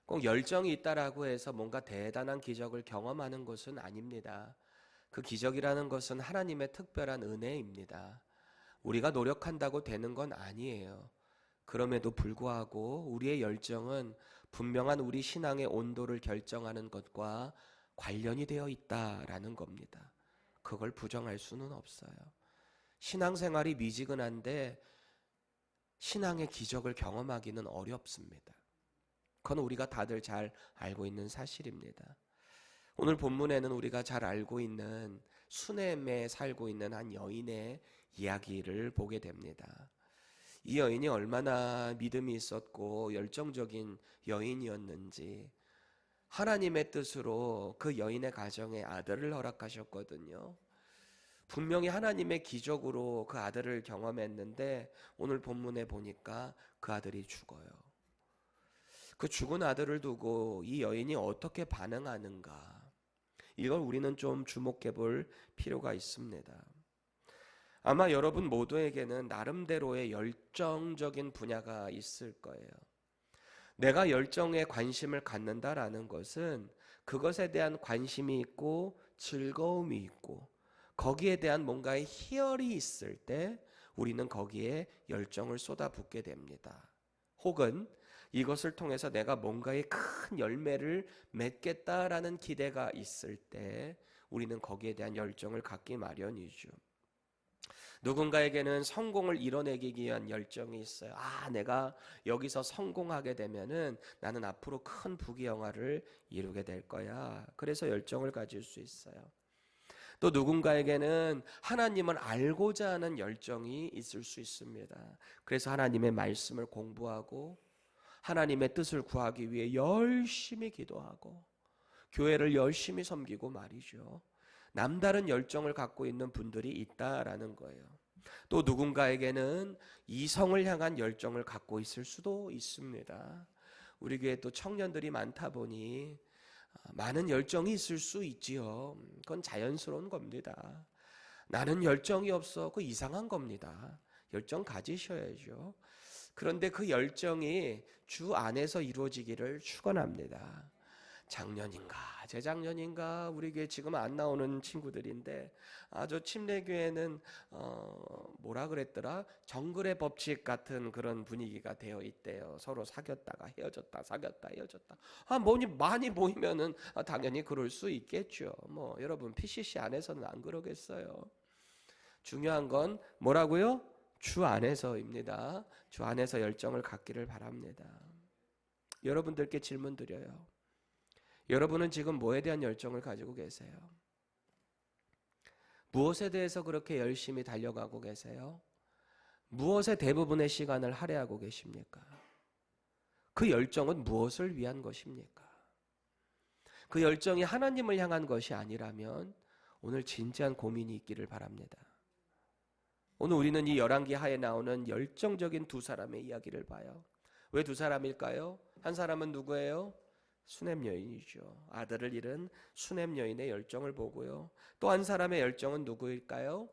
꼭 열정이 있다라고 해서 뭔가 대단한 기적을 경험하는 것은 아닙니다. 그 기적이라는 것은 하나님의 특별한 은혜입니다. 우리가 노력한다고 되는 건 아니에요. 그럼에도 불구하고 우리의 열정은 분명한 우리 신앙의 온도를 결정하는 것과 관련이 되어 있다라는 겁니다. 그걸 부정할 수는 없어요. 신앙생활이 미지근한데 신앙의 기적을 경험하기는 어렵습니다. 그건 우리가 다들 잘 알고 있는 사실입니다. 오늘 본문에는 우리가 잘 알고 있는 수넴에 살고 있는 한 여인의 이야기를 보게 됩니다. 이 여인이 얼마나 믿음이 있었고 열정적인 여인이었는지 하나님의 뜻으로 그 여인의 가정에 아들을 허락하셨거든요. 분명히 하나님의 기적으로 그 아들을 경험했는데 오늘 본문에 보니까 그 아들이 죽어요. 그 죽은 아들을 두고 이 여인이 어떻게 반응하는가, 이걸 우리는 좀 주목해 볼 필요가 있습니다. 아마 여러분 모두에게는 나름대로의 열정적인 분야가 있을 거예요. 내가 열정에 관심을 갖는다라는 것은 그것에 대한 관심이 있고 즐거움이 있고 거기에 대한 뭔가의 희열이 있을 때 우리는 거기에 열정을 쏟아붓게 됩니다. 혹은 이것을 통해서 내가 뭔가의 큰 열매를 맺겠다라는 기대가 있을 때 우리는 거기에 대한 열정을 갖기 마련이죠. 누군가에게는 성공을 이뤄내기 위한 열정이 있어요. 내가 여기서 성공하게 되면은 나는 앞으로 큰 부귀영화를 이루게 될 거야. 그래서 열정을 가질 수 있어요. 또 누군가에게는 하나님을 알고자 하는 열정이 있을 수 있습니다. 그래서 하나님의 말씀을 공부하고 하나님의 뜻을 구하기 위해 열심히 기도하고 교회를 열심히 섬기고 말이죠. 남다른 열정을 갖고 있는 분들이 있다라는 거예요. 또 누군가에게는 이성을 향한 열정을 갖고 있을 수도 있습니다. 우리 교회 또 청년들이 많다 보니 많은 열정이 있을 수 있지요. 그건 자연스러운 겁니다. 나는 열정이 없어. 그거 이상한 겁니다. 열정 가지셔야죠. 그런데 그 열정이 주 안에서 이루어지기를 축원합니다. 작년인가 재작년인가 우리 교회 지금 안 나오는 친구들인데 저 침례교회는 뭐라 그랬더라, 정글의 법칙 같은 그런 분위기가 되어 있대요. 서로 사귀었다가 헤어졌다 사귀었다 헤어졌다. 많이 모이면은 당연히 그럴 수 있겠죠. 여러분 PCC 안에서는 안 그러겠어요. 중요한 건 뭐라고요? 주 안에서입니다. 주 안에서 열정을 갖기를 바랍니다. 여러분들께 질문 드려요. 여러분은 지금 뭐에 대한 열정을 가지고 계세요? 무엇에 대해서 그렇게 열심히 달려가고 계세요? 무엇에 대부분의 시간을 할애하고 계십니까? 그 열정은 무엇을 위한 것입니까? 그 열정이 하나님을 향한 것이 아니라면 오늘 진지한 고민이 있기를 바랍니다. 오늘 우리는 이 열왕기 하에 나오는 열정적인 두 사람의 이야기를 봐요. 왜 두 사람일까요? 한 사람은 누구예요? 수넴 여인이죠. 아들을 잃은 수넴 여인의 열정을 보고요. 또 한 사람의 열정은 누구일까요?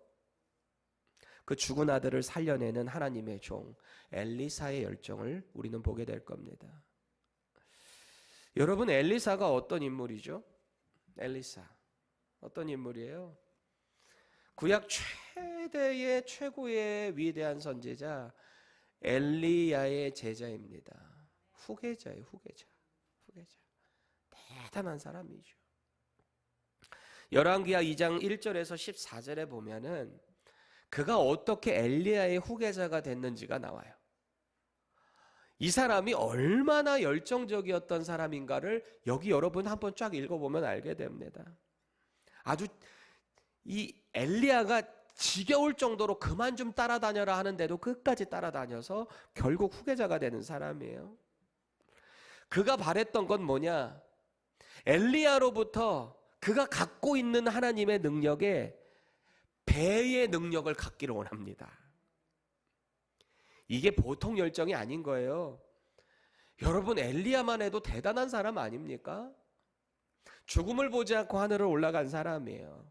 그 죽은 아들을 살려내는 하나님의 종 엘리사의 열정을 우리는 보게 될 겁니다. 여러분, 엘리사가 어떤 인물이죠? 엘리사 어떤 인물이에요? 구약 최고의 위대한 선지자 엘리야의 제자입니다. 후계자예요. 후계자. 대단한 사람이죠. 열왕기하 2장 1절에서 14절에 보면은 그가 어떻게 엘리야의 후계자가 됐는지가 나와요. 이 사람이 얼마나 열정적이었던 사람인가를 여기 여러분 한번 쫙 읽어보면 알게 됩니다. 아주 이 엘리야가 지겨울 정도로 그만 좀 따라다녀라 하는데도 끝까지 따라다녀서 결국 후계자가 되는 사람이에요. 그가 바랬던 건 뭐냐? 엘리야로부터 그가 갖고 있는 하나님의 능력에 배의 능력을 갖기를 원합니다. 이게 보통 열정이 아닌 거예요. 여러분, 엘리야만 해도 대단한 사람 아닙니까? 죽음을 보지 않고 하늘을 올라간 사람이에요.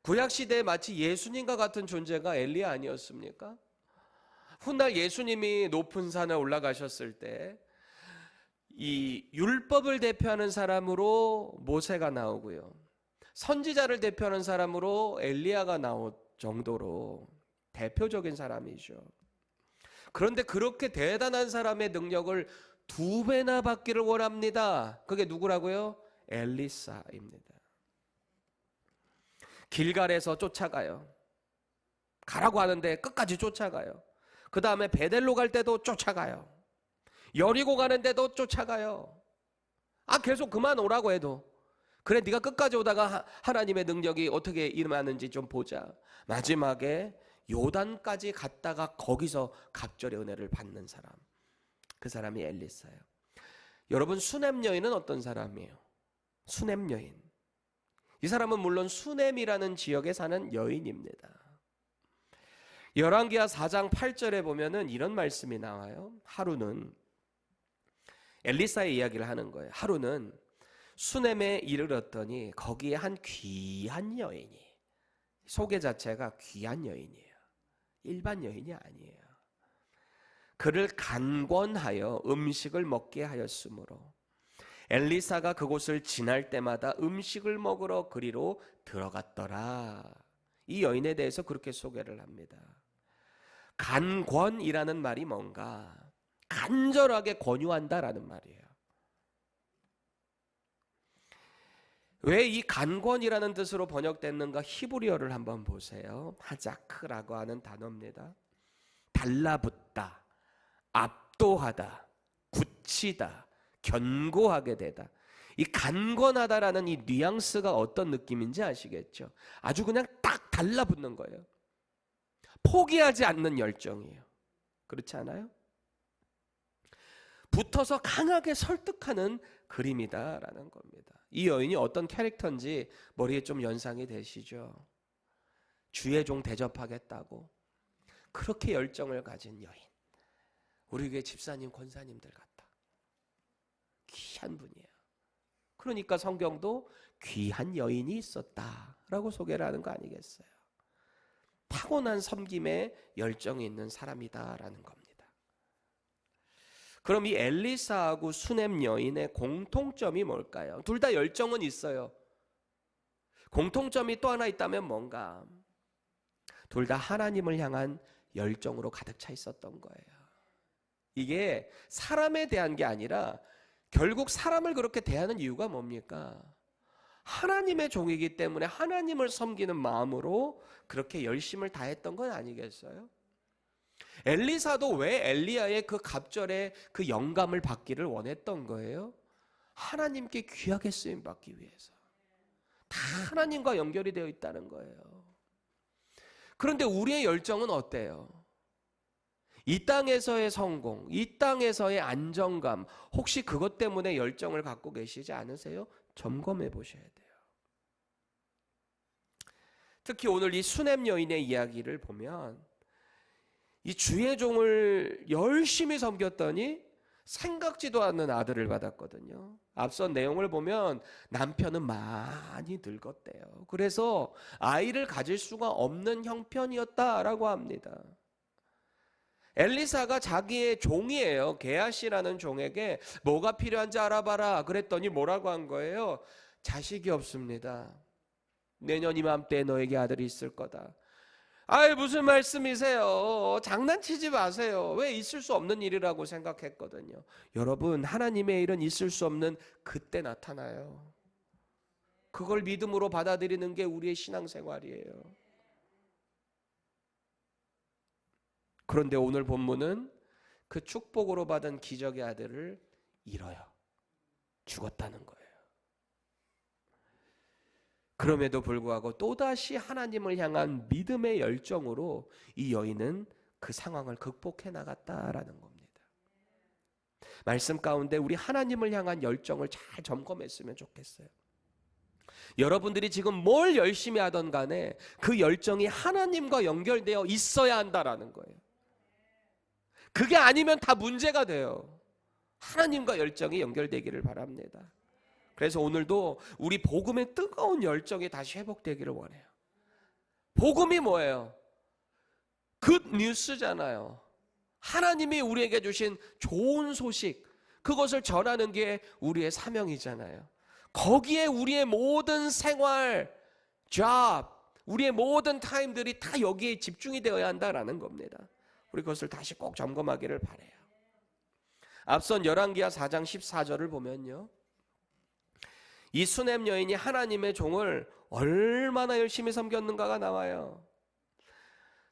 구약시대에 마치 예수님과 같은 존재가 엘리야 아니었습니까? 훗날 예수님이 높은 산에 올라가셨을 때 이 율법을 대표하는 사람으로 모세가 나오고요. 선지자를 대표하는 사람으로 엘리야가 나올 정도로 대표적인 사람이죠. 그런데 그렇게 대단한 사람의 능력을 2배나 받기를 원합니다. 그게 누구라고요? 엘리사입니다. 길갈에서 쫓아가요. 가라고 하는데 끝까지 쫓아가요. 그 다음에 베델로 갈 때도 쫓아가요. 여리고 가는데도 쫓아가요. 계속 그만 오라고 해도 그래 네가 끝까지 오다가 하나님의 능력이 어떻게 임하는지 좀 보자. 마지막에 요단까지 갔다가 거기서 갑절의 은혜를 받는 사람, 그 사람이 엘리사예요. 여러분, 수넴 여인은 어떤 사람이에요? 수넴 여인, 이 사람은 물론 수넴이라는 지역에 사는 여인입니다. 열왕기하 4장 8절에 보면은 이런 말씀이 나와요. 하루는, 엘리사의 이야기를 하는 거예요. 하루는 수넴에 이르렀더니 거기에 한 귀한 여인이, 소개 자체가 귀한 여인이에요. 일반 여인이 아니에요. 그를 간권하여 음식을 먹게 하였으므로 엘리사가 그곳을 지날 때마다 음식을 먹으러 그리로 들어갔더라. 이 여인에 대해서 그렇게 소개를 합니다. 간권이라는 말이 뭔가? 간절하게 권유한다라는 말이에요. 왜 이 간권이라는 뜻으로 번역됐는가? 히브리어를 한번 보세요. 하자크라고 하는 단어입니다. 달라붙다, 압도하다, 굳히다, 견고하게 되다. 이 간권하다라는 이 뉘앙스가 어떤 느낌인지 아시겠죠? 아주 그냥 딱 달라붙는 거예요. 포기하지 않는 열정이에요. 그렇지 않아요? 붙어서 강하게 설득하는 그림이다라는 겁니다. 이 여인이 어떤 캐릭터인지 머리에 좀 연상이 되시죠? 주의 종 대접하겠다고 그렇게 열정을 가진 여인. 우리 교회 집사님, 권사님들 같다. 귀한 분이에요. 그러니까 성경도 귀한 여인이 있었다라고 소개를 하는 거 아니겠어요? 타고난 섬김에 열정이 있는 사람이다라는 겁니다. 그럼 이 엘리사하고 수넴 여인의 공통점이 뭘까요? 둘 다 열정은 있어요. 공통점이 또 하나 있다면 뭔가? 둘 다 하나님을 향한 열정으로 가득 차 있었던 거예요. 이게 사람에 대한 게 아니라 결국 사람을 그렇게 대하는 이유가 뭡니까? 하나님의 종이기 때문에 하나님을 섬기는 마음으로 그렇게 열심을 다했던 건 아니겠어요? 엘리사도 왜 엘리야의 그 갑절의 그 영감을 받기를 원했던 거예요? 하나님께 귀하게 쓰임 받기 위해서. 다 하나님과 연결이 되어 있다는 거예요. 그런데 우리의 열정은 어때요? 이 땅에서의 성공, 이 땅에서의 안정감, 혹시 그것 때문에 열정을 갖고 계시지 않으세요? 점검해 보셔야 돼요. 특히 오늘 이 수넴 여인의 이야기를 보면 이 주의 종을 열심히 섬겼더니 생각지도 않는 아들을 받았거든요. 앞선 내용을 보면 남편은 많이 늙었대요. 그래서 아이를 가질 수가 없는 형편이었다라고 합니다. 엘리사가 자기의 종이에요. 게하시라는 종에게 뭐가 필요한지 알아봐라 그랬더니 뭐라고 한 거예요? 자식이 없습니다. 내년 이맘때 너에게 아들이 있을 거다. 아이, 무슨 말씀이세요? 장난치지 마세요. 왜 있을 수 없는 일이라고 생각했거든요. 여러분, 하나님의 일은 있을 수 없는 그때 나타나요. 그걸 믿음으로 받아들이는 게 우리의 신앙생활이에요. 그런데 오늘 본문은 그 축복으로 받은 기적의 아들을 잃어요. 죽었다는 거예요. 그럼에도 불구하고 또다시 하나님을 향한 믿음의 열정으로 이 여인은 그 상황을 극복해 나갔다라는 겁니다. 말씀 가운데 우리 하나님을 향한 열정을 잘 점검했으면 좋겠어요. 여러분들이 지금 뭘 열심히 하던 간에 그 열정이 하나님과 연결되어 있어야 한다라는 거예요. 그게 아니면 다 문제가 돼요. 하나님과 열정이 연결되기를 바랍니다. 그래서 오늘도 우리 복음의 뜨거운 열정이 다시 회복되기를 원해요. 복음이 뭐예요? 굿 뉴스잖아요. 하나님이 우리에게 주신 좋은 소식, 그것을 전하는 게 우리의 사명이잖아요. 거기에 우리의 모든 생활, job, 우리의 모든 타임들이 다 여기에 집중이 되어야 한다라는 겁니다. 우리 그것을 다시 꼭 점검하기를 바라요. 앞선 열왕기하 4장 14절을 보면요, 이 수넴 여인이 하나님의 종을 얼마나 열심히 섬겼는가가 나와요.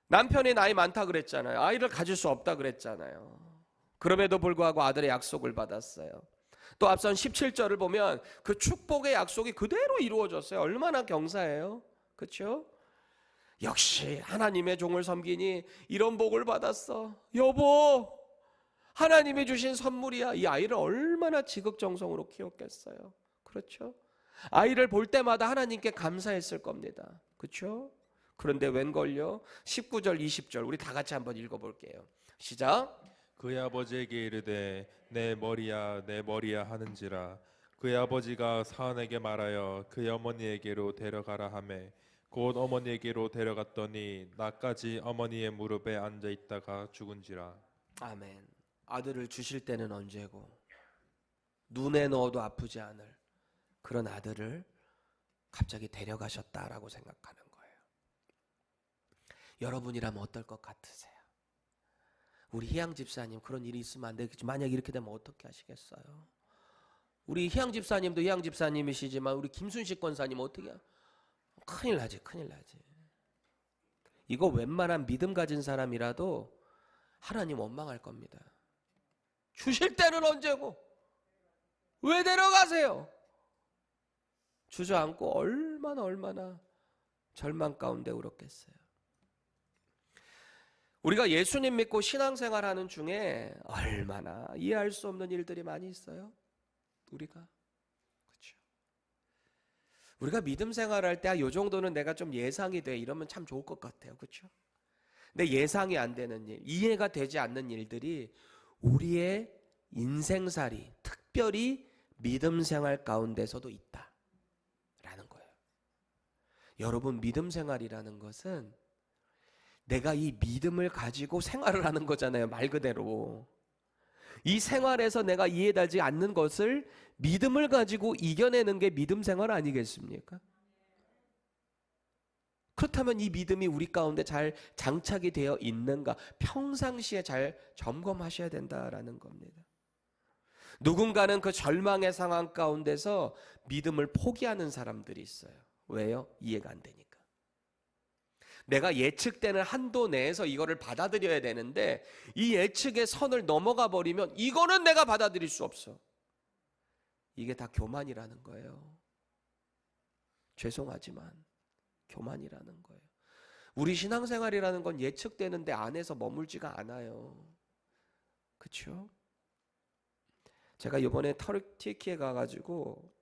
남편이 나이 많다 그랬잖아요. 아이를 가질 수 없다 그랬잖아요. 그럼에도 불구하고 아들의 약속을 받았어요. 또 앞선 17절을 보면 그 축복의 약속이 그대로 이루어졌어요. 얼마나 경사해요. 그렇죠? 역시 하나님의 종을 섬기니 이런 복을 받았어. 여보, 하나님이 주신 선물이야. 이 아이를 얼마나 지극정성으로 키웠겠어요. 그렇죠? 아이를 볼 때마다 하나님께 감사했을 겁니다. 그렇죠? 그런데 웬걸요? 19절 20절 우리 다 같이 한번 읽어볼게요. 시작. 그의 아버지에게 이르되 내 머리야 내 머리야 하는지라. 그의 아버지가 사안에게 말하여 그의 어머니에게로 데려가라 하매 곧 어머니에게로 데려갔더니 나까지 어머니의 무릎에 앉아 있다가 죽은지라. 아멘. 아들을 주실 때는 언제고 눈에 넣어도 아프지 않을 그런 아들을 갑자기 데려가셨다라고 생각하는 거예요. 여러분이라면 어떨 것 같으세요? 우리 희양 집사님 그런 일이 있으면 안 되겠지. 만약 이렇게 되면 어떻게 하시겠어요? 우리 희양 집사님도 희양 집사님이시지만 우리 김순식 권사님 어떻게 큰일 나지, 큰일 나지. 이거 웬만한 믿음 가진 사람이라도 하나님 원망할 겁니다. 주실 때는 언제고 왜 데려가세요? 주저앉고 얼마나 절망 가운데 울었겠어요. 우리가 예수님 믿고 신앙생활하는 중에 얼마나 이해할 수 없는 일들이 많이 있어요. 우리가 그렇죠. 우리가 믿음 생활할 때 이 정도는 내가 좀 예상이 돼 이러면 참 좋을 것 같아요. 그렇죠? 근데 예상이 안 되는 일, 이해가 되지 않는 일들이 우리의 인생살이, 특별히 믿음 생활 가운데서도 있다라는 거예요. 여러분, 믿음 생활이라는 것은 내가 이 믿음을 가지고 생활을 하는 거잖아요. 말 그대로. 이 생활에서 내가 이해되지 않는 것을 믿음을 가지고 이겨내는 게 믿음 생활 아니겠습니까? 그렇다면 이 믿음이 우리 가운데 잘 장착이 되어 있는가 평상시에 잘 점검하셔야 된다라는 겁니다. 누군가는 그 절망의 상황 가운데서 믿음을 포기하는 사람들이 있어요. 왜요? 이해가 안 되니까. 내가 예측되는 한도 내에서 이거를 받아들여야 되는데 이 예측의 선을 넘어가 버리면 이거는 내가 받아들일 수 없어. 이게 다 교만이라는 거예요. 죄송하지만 교만이라는 거예요. 우리 신앙생활이라는 건 예측되는데 안에서 머물지가 않아요. 그렇죠? 제가 이번에 터키에 가가지고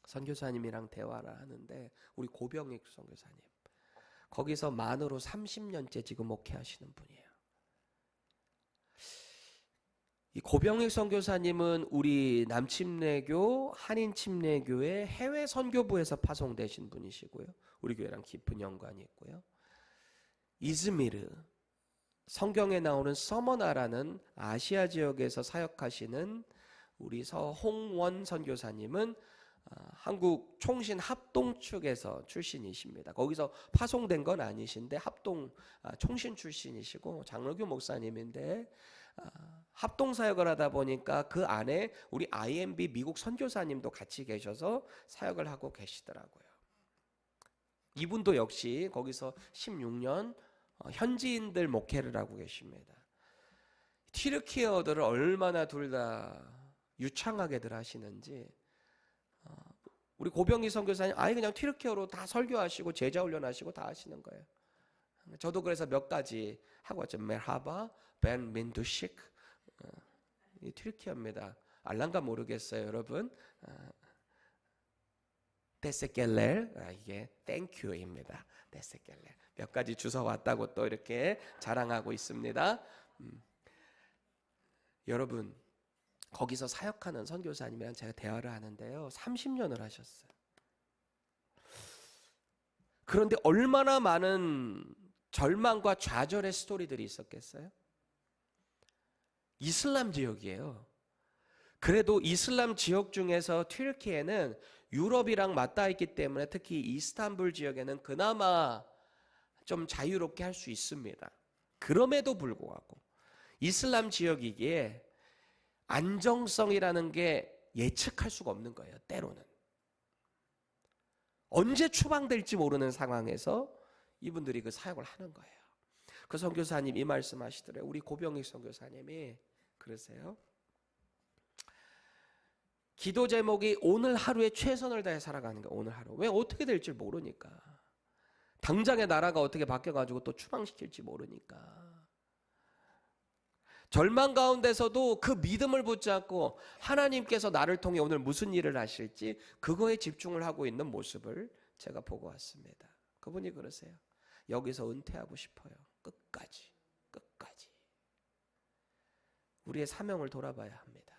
선교사님이랑 대화를 하는데 우리 고병익 선교사님 거기서 만으로 30년째 지금 목회하시는 분이에요. 이 고병익 선교사님은 우리 남침례교 한인침례교회 해외 선교부에서 파송되신 분이시고요. 우리 교회랑 깊은 연관이 있고요. 이즈미르 성경에 나오는 서머나라는 아시아 지역에서 사역하시는 우리 서홍원 선교사님은 한국 총신 합동 측에서 출신이십니다. 거기서 파송된 건 아니신데 합동 총신 출신이시고 장로교 목사님인데 합동 사역을 하다 보니까 그 안에 우리 IMB 미국 선교사님도 같이 계셔서 사역을 하고 계시더라고요. 이분도 역시 거기서 16년 현지인들 목회를 하고 계십니다. 튀르키예어들을 얼마나 둘 다 유창하게들 하시는지 우리 고병희 선교사님 아예 그냥 튀르키예어로 다 설교하시고 제자 훈련하시고 다 하시는 거예요. 저도 그래서 몇 가지 하고 왔죠. 메하바, 벤 민두식 이 튀르키예어입니다. 알란가 모르겠어요, 여러분. 데세켈렐 이게 땡큐입니다. 데세켈렐 몇 가지 주워 왔다고 또 이렇게 자랑하고 있습니다. 여러분 거기서 사역하는 선교사님이랑 제가 대화를 하는데요. 30년을 하셨어요. 그런데 얼마나 많은 절망과 좌절의 스토리들이 있었겠어요? 이슬람 지역이에요. 그래도 이슬람 지역 중에서 튀르키예는 유럽이랑 맞닿아 있기 때문에 특히 이스탄불 지역에는 그나마 좀 자유롭게 할 수 있습니다. 그럼에도 불구하고 이슬람 지역이기에 안정성이라는 게 예측할 수가 없는 거예요. 때로는 언제 추방될지 모르는 상황에서 이분들이 그 사역을 하는 거예요. 그 선교사님 이 말씀하시더래요. 우리 고병익 선교사님이 그러세요. 기도 제목이 오늘 하루에 최선을 다해 살아가는 거예요. 오늘 하루. 왜 어떻게 될지 모르니까. 당장의 나라가 어떻게 바뀌어가지고 또 추방시킬지 모르니까. 절망 가운데서도 그 믿음을 붙잡고 하나님께서 나를 통해 오늘 무슨 일을 하실지 그거에 집중을 하고 있는 모습을 제가 보고 왔습니다. 그분이 그러세요. 여기서 은퇴하고 싶어요. 끝까지. 우리의 사명을 돌아봐야 합니다.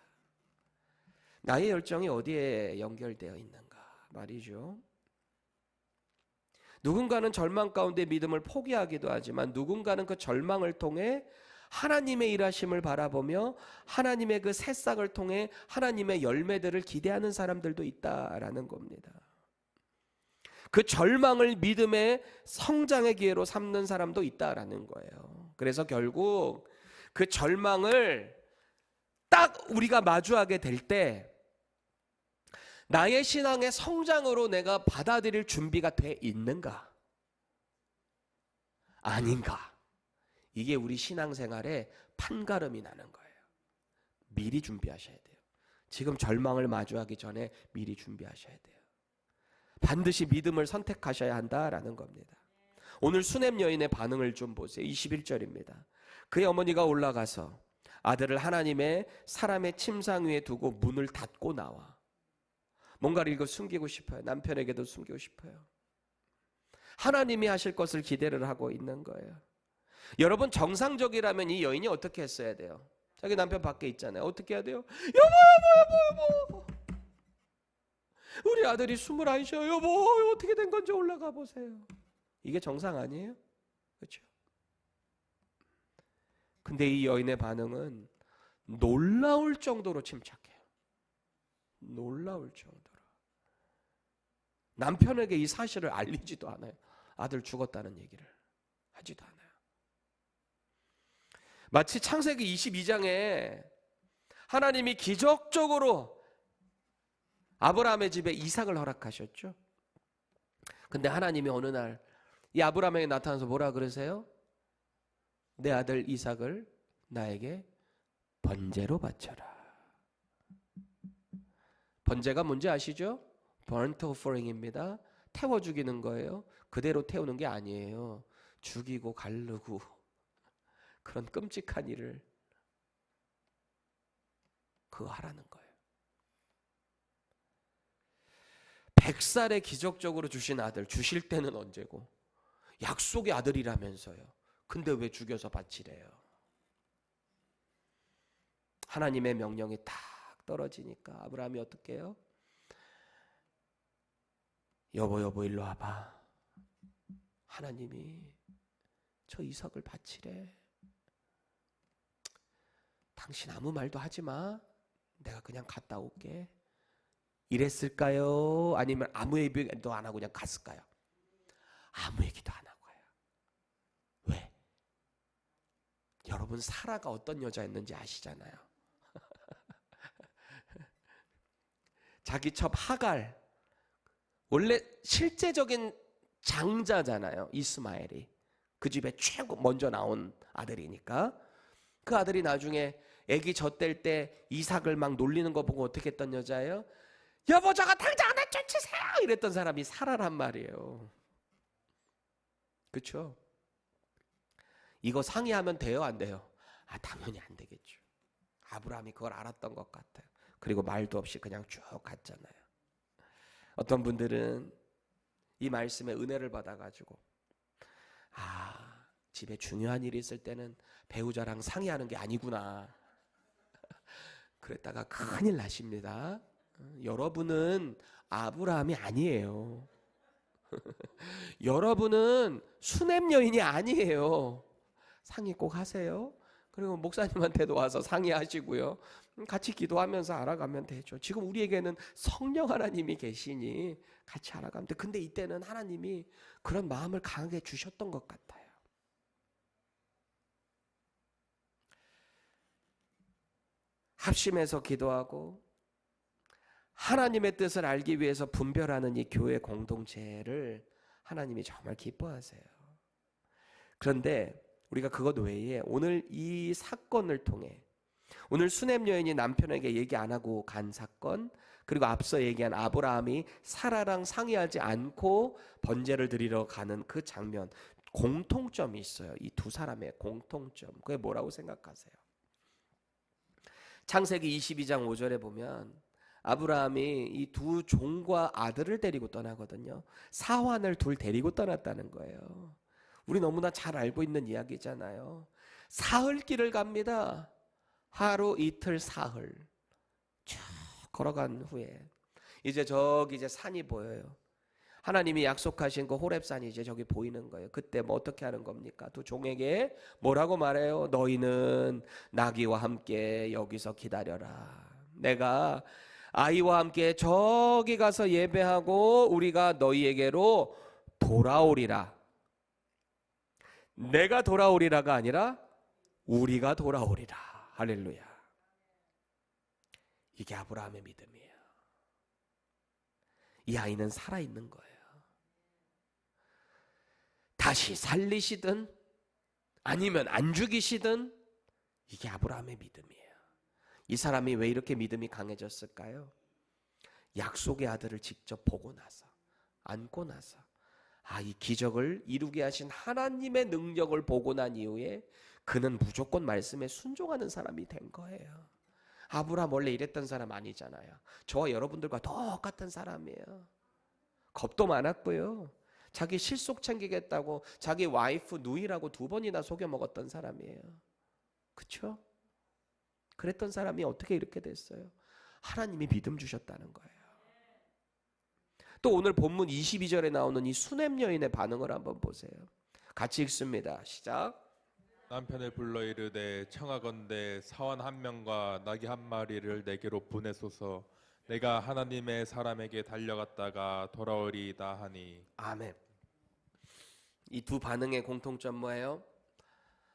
나의 열정이 어디에 연결되어 있는가 말이죠. 누군가는 절망 가운데 믿음을 포기하기도 하지만 누군가는 그 절망을 통해 하나님의 일하심을 바라보며 하나님의 그 새싹을 통해 하나님의 열매들을 기대하는 사람들도 있다라는 겁니다. 그 절망을 믿음의 성장의 기회로 삼는 사람도 있다라는 거예요. 그래서 결국 그 절망을 딱 우리가 마주하게 될 때 나의 신앙의 성장으로 내가 받아들일 준비가 돼 있는가? 아닌가? 이게 우리 신앙생활에 판가름이 나는 거예요. 미리 준비하셔야 돼요. 지금 절망을 마주하기 전에 미리 준비하셔야 돼요. 반드시 믿음을 선택하셔야 한다라는 겁니다. 오늘 수넴 여인의 반응을 좀 보세요. 21절입니다. 그의 어머니가 올라가서 아들을 하나님의 사람의 침상 위에 두고 문을 닫고 나와. 뭔가를 이거 숨기고 싶어요. 남편에게도 숨기고 싶어요. 하나님이 하실 것을 기대를 하고 있는 거예요. 여러분 정상적이라면 이 여인이 어떻게 했어야 돼요? 자기 남편 밖에 있잖아요. 어떻게 해야 돼요? 여보. 우리 아들이 숨을 안 쉬어요. 여보 어떻게 된 건지 올라가 보세요. 이게 정상 아니에요? 그렇죠? 근데 이 여인의 반응은 놀라울 정도로 침착해요. 놀라울 정도로. 남편에게 이 사실을 알리지도 않아요. 아들 죽었다는 얘기를 하지도 않아요. 마치 창세기 22장에 하나님이 기적적으로 아브라함의 집에 이삭을 허락하셨죠. 근데 하나님이 어느 날 이 아브라함에게 나타나서 뭐라 그러세요? 내 아들 이삭을 나에게 번제로 바쳐라. 번제가 뭔지 아시죠? burnt offering입니다. 태워 죽이는 거예요. 그대로 태우는 게 아니에요. 죽이고 가르고 그런 끔찍한 일을 그거 하라는 거예요. 100살에 기적적으로 주신 아들 주실 때는 언제고 약속의 아들이라면서요. 근데 왜 죽여서 바치래요? 하나님의 명령이 딱 떨어지니까 아브라함이 어떻게 해요? 여보 일로 와봐. 하나님이 저 이삭을 바치래. 당신 아무 말도 하지 마. 내가 그냥 갔다 올게. 이랬을까요? 아니면 아무 얘기도 안 하고 그냥 갔을까요? 아무 얘기도 안 하고요. 왜? 여러분 사라가 어떤 여자였는지 아시잖아요. 자기 첩 하갈, 원래 실제적인 장자잖아요. 이스마엘이 그 집에 최고 먼저 나온 아들이니까. 그 아들이 나중에 애기 젖댈 때 이삭을 막 놀리는 거 보고 어떻게 했던 여자예요? 여보 저거 당장 내쫓으세요 이랬던 사람이 사라란 말이에요. 그렇죠? 이거 상의하면 돼요 안 돼요? 당연히 안 되겠죠. 아브라함이 그걸 알았던 것 같아요. 그리고 말도 없이 그냥 쭉 갔잖아요. 어떤 분들은 이 말씀에 은혜를 받아가지고 집에 중요한 일이 있을 때는 배우자랑 상의하는 게 아니구나 그랬다가 큰일 나십니다. 여러분은 아브라함이 아니에요. 여러분은 수넴 여인이 아니에요. 상의 꼭 하세요. 그리고 목사님한테도 와서 상의하시고요. 같이 기도하면서 알아가면 되죠. 지금 우리에게는 성령 하나님이 계시니 같이 알아가면 돼. 근데 이때는 하나님이 그런 마음을 강하게 주셨던 것 같아요. 합심해서 기도하고 하나님의 뜻을 알기 위해서 분별하는 이 교회 공동체를 하나님이 정말 기뻐하세요. 그런데 우리가 그것 외에 오늘 이 사건을 통해, 오늘 수넴 여인이 남편에게 얘기 안 하고 간 사건, 그리고 앞서 얘기한 아브라함이 사라랑 상의하지 않고 번제를 드리러 가는 그 장면, 공통점이 있어요. 이 두 사람의 공통점. 그게 뭐라고 생각하세요? 창세기 22장 5절에 보면 아브라함이 이 두 종과 아들을 데리고 떠나거든요. 사환을 둘 데리고 떠났다는 거예요. 우리 너무나 잘 알고 있는 이야기잖아요. 사흘길을 갑니다. 하루 이틀 사흘 쭉 걸어간 후에 이제 저기 이제 산이 보여요. 하나님이 약속하신 그 호렙산이 이제 저기 보이는 거예요. 그때 뭐 어떻게 하는 겁니까? 두 종에게 뭐라고 말해요? 너희는 나귀와 함께 여기서 기다려라. 내가 아이와 함께 저기 가서 예배하고 우리가 너희에게로 돌아오리라. 내가 돌아오리라가 아니라 우리가 돌아오리라. 할렐루야. 이게 아브라함의 믿음이에요. 이 아이는 살아있는 거예요. 다시 살리시든 아니면 안 죽이시든 이게 아브라함의 믿음이에요. 이 사람이 왜 이렇게 믿음이 강해졌을까요? 약속의 아들을 직접 보고 나서, 안고 나서, 이 기적을 이루게 하신 하나님의 능력을 보고 난 이후에 그는 무조건 말씀에 순종하는 사람이 된 거예요. 아브라함 원래 이랬던 사람 아니잖아요. 저와 여러분들과 똑같은 사람이에요. 겁도 많았고요. 자기 실속 챙기겠다고 자기 와이프 누이라고 2번이나 속여 먹었던 사람이에요. 그렇죠? 그랬던 사람이 어떻게 이렇게 됐어요? 하나님이 믿음 주셨다는 거예요. 또 오늘 본문 22절에 나오는 이 수넴 여인의 반응을 한번 보세요. 같이 읽습니다. 시작. 남편을 불러 이르되 청하건대 사원 한 명과 나귀 한 마리를 내게로 보내소서. 내가 하나님의 사람에게 달려갔다가 돌아오리이다 하니. 아멘. 이 두 반응의 공통점 뭐예요?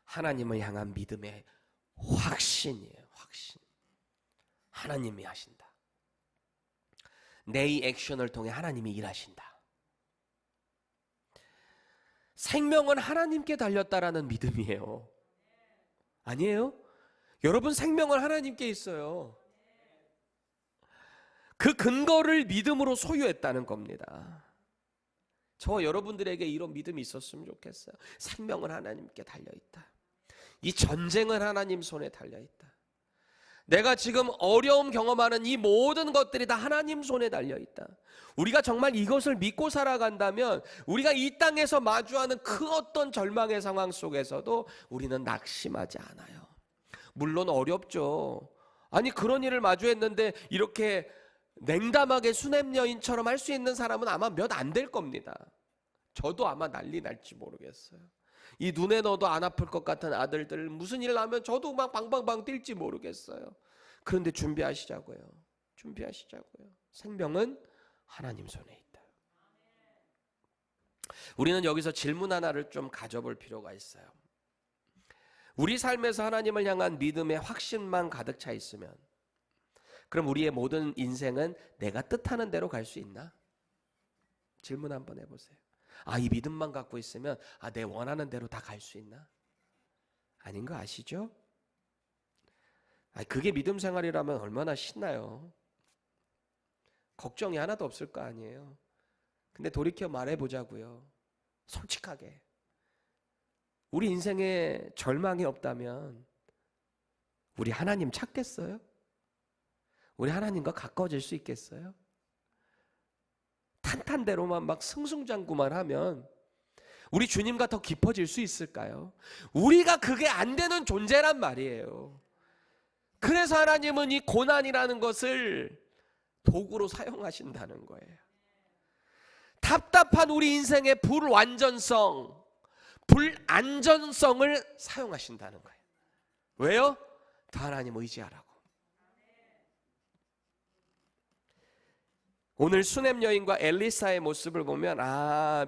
하나님을 향한 믿음의 확신이에요. 확신. 하나님이 하신다. 내 이 액션을 통해 하나님이 일하신다. 생명은 하나님께 달렸다라는 믿음이에요. 아니에요? 여러분 생명은 하나님께 있어요. 그 근거를 믿음으로 소유했다는 겁니다. 저와 여러분들에게 이런 믿음이 있었으면 좋겠어요. 생명은 하나님께 달려있다. 이 전쟁은 하나님 손에 달려있다. 내가 지금 어려움 경험하는 이 모든 것들이 다 하나님 손에 달려있다. 우리가 정말 이것을 믿고 살아간다면 우리가 이 땅에서 마주하는 그 어떤 절망의 상황 속에서도 우리는 낙심하지 않아요. 물론 어렵죠. 아니 그런 일을 마주했는데 이렇게 냉담하게 수넴 여인처럼 할 수 있는 사람은 아마 몇 안 될 겁니다. 저도 아마 난리 날지 모르겠어요. 이 눈에 넣어도 안 아플 것 같은 아들들 무슨 일 나면 저도 막 방방방 뛸지 모르겠어요. 그런데 준비하시자고요. 준비하시자고요. 생명은 하나님 손에 있다. 우리는 여기서 질문 하나를 좀 가져볼 필요가 있어요. 우리 삶에서 하나님을 향한 믿음의 확신만 가득 차 있으면 그럼 우리의 모든 인생은 내가 뜻하는 대로 갈 수 있나? 질문 한번 해보세요. 이 믿음만 갖고 있으면 내 원하는 대로 다 갈 수 있나? 아닌 거 아시죠? 그게 믿음 생활이라면 얼마나 신나요? 걱정이 하나도 없을 거 아니에요. 근데 돌이켜 말해보자고요. 솔직하게. 우리 인생에 절망이 없다면 우리 하나님 찾겠어요? 우리 하나님과 가까워질 수 있겠어요? 탄탄대로만 막 승승장구만 하면 우리 주님과 더 깊어질 수 있을까요? 우리가 그게 안 되는 존재란 말이에요. 그래서 하나님은 이 고난이라는 것을 도구로 사용하신다는 거예요. 답답한 우리 인생의 불완전성, 불안전성을 사용하신다는 거예요. 왜요? 더 하나님 의지하라고. 오늘 수넴 여인과 엘리사의 모습을 보면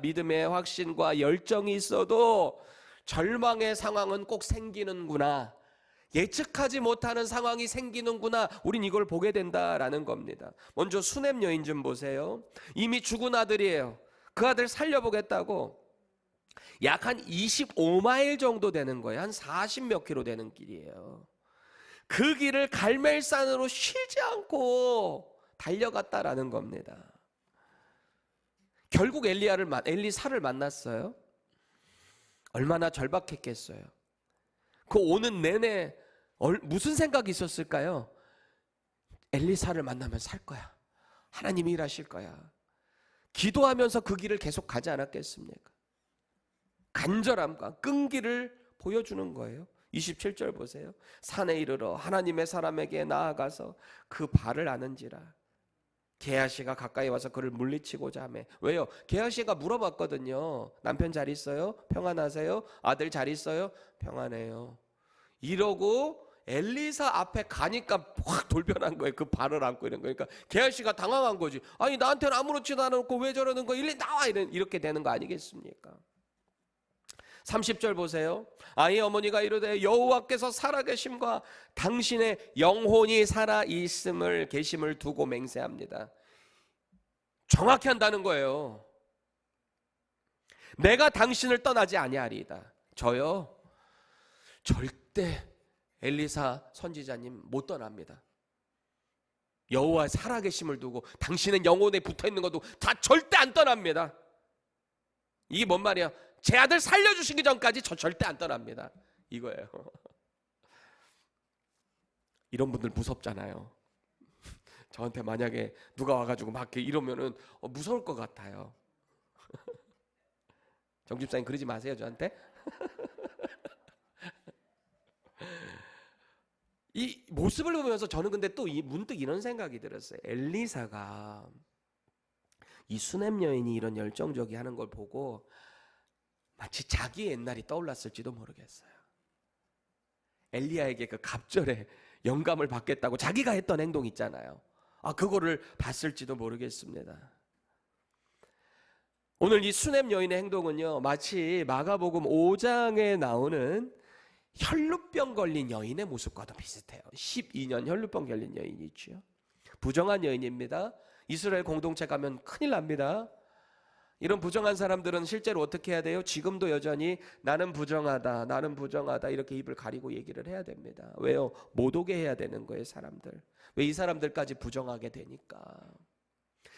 믿음의 확신과 열정이 있어도 절망의 상황은 꼭 생기는구나, 예측하지 못하는 상황이 생기는구나, 우린 이걸 보게 된다라는 겁니다. 먼저 수넴 여인 좀 보세요. 이미 죽은 아들이에요. 그 아들 살려보겠다고 약 한 25마일 정도 되는 거예요. 한 40몇 킬로 되는 길이에요. 그 길을 갈멜산으로 쉬지 않고 달려갔다라는 겁니다. 결국 엘리사를 만났어요. 얼마나 절박했겠어요. 그 오는 내내 무슨 생각이 있었을까요? 엘리사를 만나면 살 거야. 하나님이 일하실 거야. 기도하면서 그 길을 계속 가지 않았겠습니까? 간절함과 끈기를 보여주는 거예요. 27절 보세요. 산에 이르러 하나님의 사람에게 나아가서 그 발을 아는지라. 게하시가 가까이 와서 그를 물리치고자 하며. 왜요? 게하시가 물어봤거든요. 남편 잘 있어요? 평안하세요? 아들 잘 있어요? 평안해요. 이러고 엘리사 앞에 가니까 확 돌변한 거예요. 그 발을 안고 이런 거니까 게하시가 당황한 거지. 아니 나한테는 아무렇지도 않고 왜 저러는 거? 일리 나와! 이렇게 되는 거 아니겠습니까? 30절 보세요. 아이 어머니가 이르되 여호와께서 살아계심과 당신의 영혼이 살아있음을 계심을 두고 맹세합니다. 정확히 한다는 거예요. 내가 당신을 떠나지 아니하리이다. 저요 절대 엘리사 선지자님 못 떠납니다. 여호와의 살아계심을 두고 당신은 영혼에 붙어있는 것도 다 절대 안 떠납니다. 이게 뭔 말이야? 제 아들 살려주시기 전까지 저 절대 안 떠납니다. 이거예요. 이런 분들 무섭잖아요. 저한테 만약에 누가 와가지고 막 이러면은 무서울 것 같아요. 정집사님 그러지 마세요 저한테. 이 모습을 보면서 저는 근데 또 문득 이런 생각이 들었어요. 엘리사가 이 수넴 여인이 이런 열정적이 하는 걸 보고 마치 자기의 옛날이 떠올랐을지도 모르겠어요. 엘리야에게 그 갑절에 영감을 받겠다고 자기가 했던 행동 있잖아요. 그거를 봤을지도 모르겠습니다. 오늘 이 수넴 여인의 행동은요, 마치 마가복음 5장에 나오는 혈루병 걸린 여인의 모습과도 비슷해요. 12년 혈루병 걸린 여인이 있죠. 부정한 여인입니다. 이스라엘 공동체 가면 큰일 납니다. 이런 부정한 사람들은 실제로 어떻게 해야 돼요? 지금도 여전히 나는 부정하다, 나는 부정하다 이렇게 입을 가리고 얘기를 해야 됩니다. 왜요? 못 오게 해야 되는 거예요, 사람들. 왜 이 사람들까지 부정하게 되니까.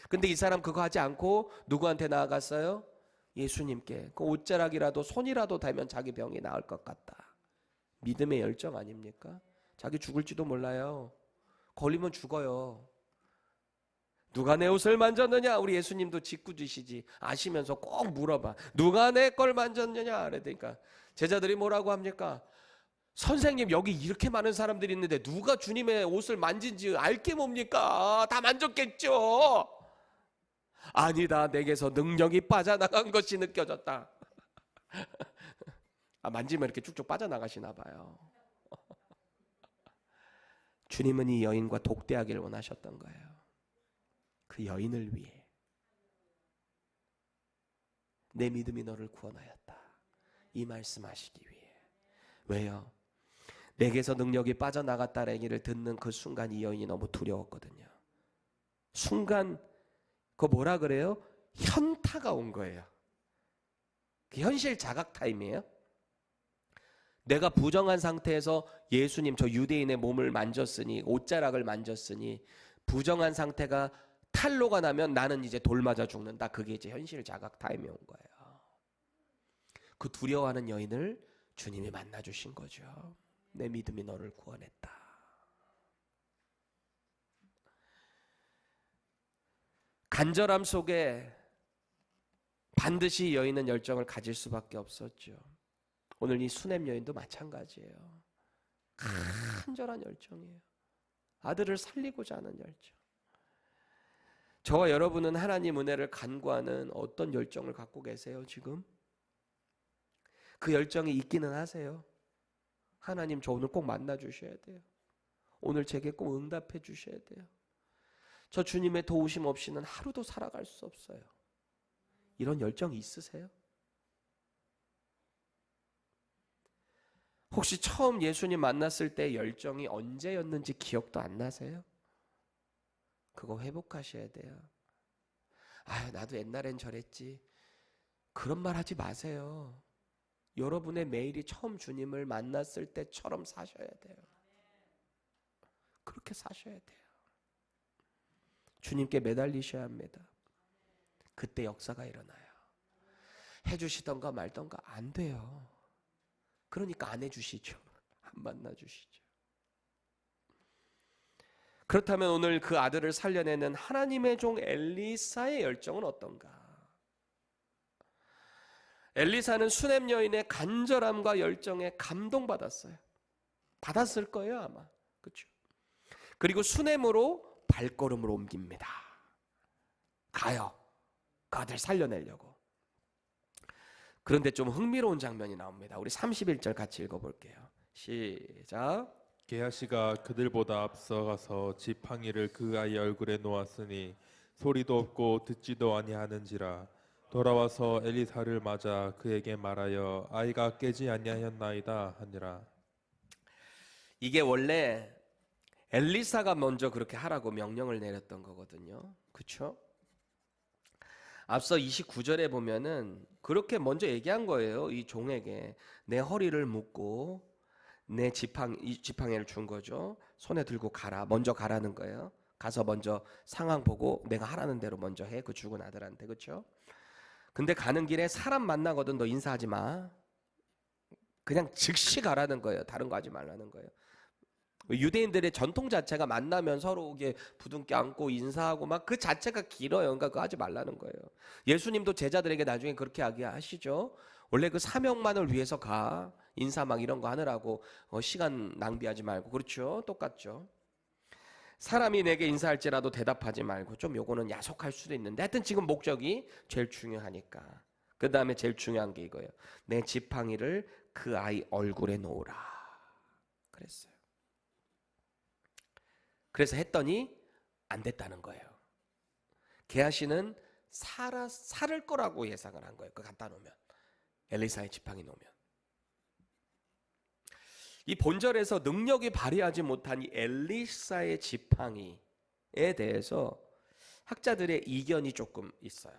근데 이 사람 그거 하지 않고 누구한테 나아갔어요? 예수님께. 그 옷자락이라도 손이라도 닿으면 자기 병이 나을 것 같다. 믿음의 열정 아닙니까? 자기 죽을지도 몰라요. 걸리면 죽어요. 누가 내 옷을 만졌느냐? 우리 예수님도 짓궂으시지 아시면서 꼭 물어봐. 누가 내 걸 만졌느냐? 그러니까 제자들이 뭐라고 합니까? 선생님 여기 이렇게 많은 사람들이 있는데 누가 주님의 옷을 만진지 알게 뭡니까? 다 만졌겠죠. 아니다, 내게서 능력이 빠져나간 것이 느껴졌다. 만지면 이렇게 쭉쭉 빠져나가시나 봐요. 주님은 이 여인과 독대하기를 원하셨던 거예요. 그 여인을 위해. 내 믿음이 너를 구원하였다. 이 말씀하시기 위해. 왜요? 내게서 능력이 빠져나갔다는 얘기를 듣는 그 순간 이 여인이 너무 두려웠거든요. 순간 그거 뭐라 그래요? 현타가 온 거예요. 그 현실 자각 타임이에요. 내가 부정한 상태에서 예수님 저 유대인의 몸을 만졌으니, 옷자락을 만졌으니 부정한 상태가 탈로가 나면 나는 이제 돌 맞아 죽는다. 그게 이제 현실 자각 타임이 온 거예요. 그 두려워하는 여인을 주님이 만나주신 거죠. 내 믿음이 너를 구원했다. 간절함 속에 반드시 여인은 열정을 가질 수밖에 없었죠. 오늘 이 수넴 여인도 마찬가지예요. 간절한 열정이에요. 아들을 살리고자 하는 열정. 저와 여러분은 하나님 은혜를 간구하는 어떤 열정을 갖고 계세요 지금? 그 열정이 있기는 하세요? 하나님 저 오늘 꼭 만나 주셔야 돼요. 오늘 제게 꼭 응답해 주셔야 돼요. 저 주님의 도우심 없이는 하루도 살아갈 수 없어요. 이런 열정이 있으세요? 혹시 처음 예수님 만났을 때 열정이 언제였는지 기억도 안 나세요? 그거 회복하셔야 돼요. 아유, 나도 옛날엔 저랬지. 그런 말 하지 마세요. 여러분의 매일이 처음 주님을 만났을 때처럼 사셔야 돼요. 그렇게 사셔야 돼요. 주님께 매달리셔야 합니다. 그때 역사가 일어나요. 해주시던가 말던가 안 돼요. 그러니까 안 해주시죠. 안 만나주시죠. 그렇다면 오늘 그 아들을 살려내는 하나님의 종 엘리사의 열정은 어떤가? 엘리사는 수넴 여인의 간절함과 열정에 감동받았어요. 받았을 거예요 아마. 그렇죠? 그리고 수넴으로 발걸음을 옮깁니다. 가요. 그 아들 살려내려고. 그런데 좀 흥미로운 장면이 나옵니다. 우리 31절 같이 읽어볼게요. 시작. 게하시가 그들보다 앞서가서 지팡이를 그 아이 얼굴에 놓았으니 소리도 없고 듣지도 아니하는지라. 돌아와서 엘리사를 맞아 그에게 말하여 아이가 깨지 아니하였나이다 하니라. 이게 원래 엘리사가 먼저 그렇게 하라고 명령을 내렸던 거거든요. 그렇죠? 앞서 29절에 보면은 그렇게 먼저 얘기한 거예요. 이 종에게 내 허리를 묶고 내 지팡이를 준 거죠. 손에 들고 가라. 먼저 가라는 거예요. 가서 먼저 상황 보고 내가 하라는 대로 먼저 해. 그 죽은 아들한테. 그렇죠? 근데 가는 길에 사람 만나거든. 너 인사하지 마. 그냥 즉시 가라는 거예요. 다른 거 하지 말라는 거예요. 유대인들의 전통 자체가 만나면 서로 이게 부둥켜 안고 인사하고 막 그 자체가 길어요. 그러니까 그거 하지 말라는 거예요. 예수님도 제자들에게 나중에 그렇게 이야기하시죠. 원래 그 사명만을 위해서 가. 인사 막 이런 거 하느라고 시간 낭비하지 말고. 그렇죠? 똑같죠. 사람이 내게 인사할지라도 대답하지 말고. 좀 요거는 야속할 수도 있는데 하여튼 지금 목적이 제일 중요하니까. 그 다음에 제일 중요한 게 이거예요. 내 지팡이를 그 아이 얼굴에 놓으라. 그랬어요. 그래서 했더니 안 됐다는 거예요. 게하시는 살을 거라고 예상을 한 거예요. 그거 갖다 놓으면. 엘리사의 지팡이 놓으면. 이 본절에서 능력이 발휘하지 못한 이 엘리사의 지팡이에 대해서 학자들의 이견이 조금 있어요.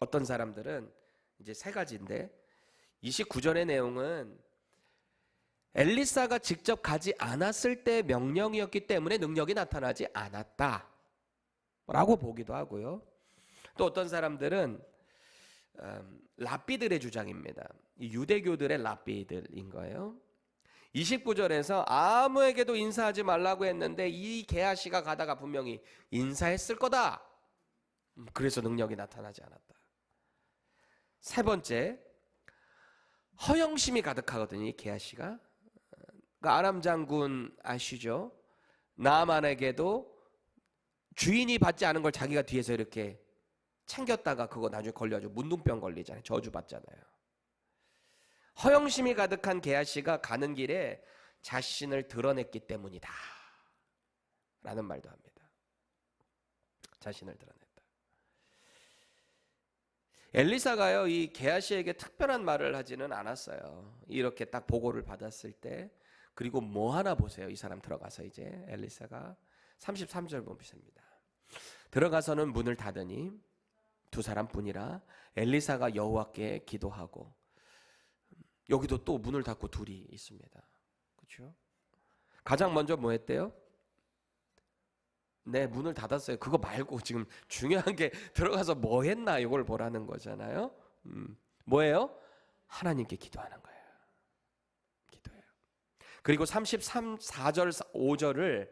어떤 사람들은 이제 세 가지인데 29절의 내용은 엘리사가 직접 가지 않았을 때 명령이었기 때문에 능력이 나타나지 않았다 라고 보기도 하고요. 또 어떤 사람들은 랍비들의 주장입니다. 유대교들의 랍비들인 거예요. 29절에서 아무에게도 인사하지 말라고 했는데 이 게하시가 가다가 분명히 인사했을 거다. 그래서 능력이 나타나지 않았다. 세 번째, 허영심이 가득하거든요. 이 게하시가. 아람 장군 아시죠? 나아만에게도 주인이 받지 않은 걸 자기가 뒤에서 이렇게 챙겼다가 그거 나중에 걸려가지고 문둥병 걸리잖아요. 저주 받잖아요. 허영심이 가득한 게하시가 가는 길에 자신을 드러냈기 때문이다 라는 말도 합니다. 자신을 드러냈다. 엘리사가요 이 게하시에게 특별한 말을 하지는 않았어요. 이렇게 딱 보고를 받았을 때. 그리고 뭐 하나 보세요. 이 사람 들어가서 이제 엘리사가 33절 보십니다. 들어가서는 문을 닫으니 두 사람뿐이라 엘리사가 여호와께 기도하고. 여기도 또 문을 닫고 둘이 있습니다. 그렇죠? 가장 먼저 뭐 했대요? 네, 문을 닫았어요. 그거 말고 지금 중요한 게 들어가서 뭐 했나 이걸 보라는 거잖아요. 뭐예요? 하나님께 기도하는 거예요. 기도해요. 그리고 4절, 5절을